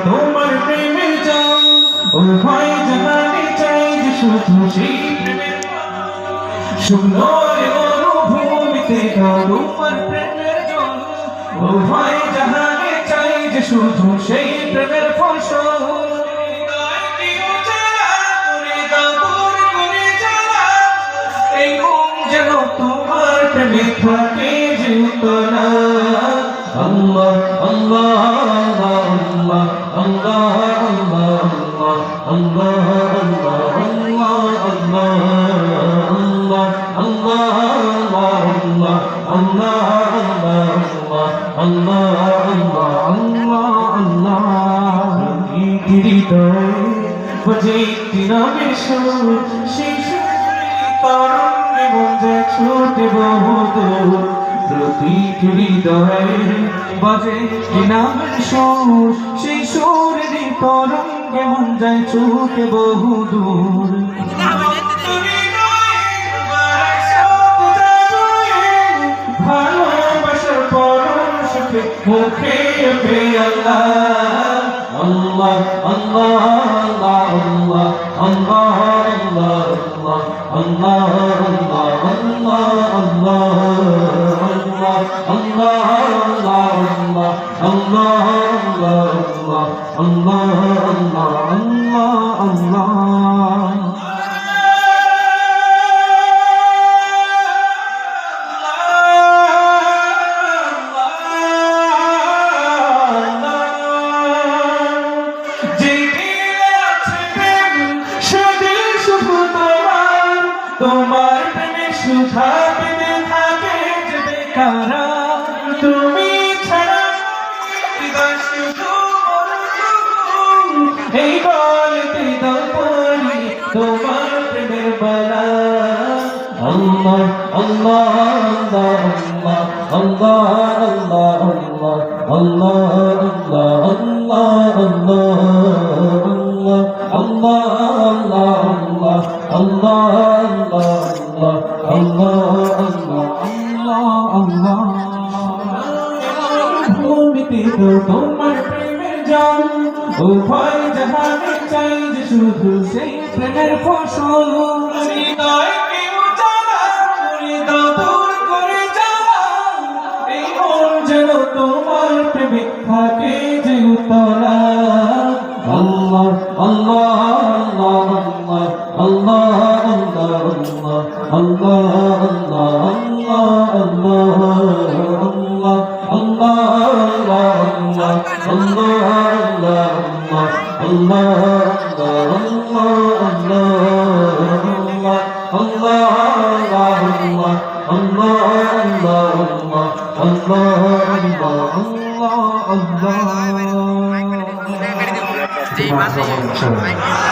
তোমার প্রেমের জাম ও ভাই জানাতে চাই যে শুধু সেই প্রেমের শুকনো মরুভূমিতে তোমার প্রেমের জল ও ভাই জানাতে চাই যে শুধু সেই প্রেমের ফসল এই মন যেন তোমার প্রেমে থাকে যে উতলা আল্লাহ আল্লাহ আল্লাহ আল্লাহ আল্লাহ আল্লাহ বাজে কি নামের সুর সেই সুরের তরঙ্গে মন যায় ছুটে বহুদূর ভালোবাসার পরম সুখে মুখে ওঠে আল্লাহ আল্লাহ আল্লাহ আল্লাহ আল্লাহ আল্লাহ আল্লাহ তোমার প্রেমে সুধা পেতে থাকে যে বেকারা তুমি ছাড়া শুধু এই বলতে দপরি তোমার প্রেমের বালা আল্লাহ আল্লাহ আল্লাহ আল্লাহ আল্লাহ আল্লাহ তোমার প্রেমের জান ও ভাই জাহানে চাই যে শুধু সেই প্রেমের ফসল হৃদয় কেউ জ্বালা দূর করে জ্বালা এই মন যেন তোমার প্রেমে থাকে যে উতলা আল্লাহ আল্লাহ আল্লাহ আল্লাহ আল্লাহ আল্লাহ Allah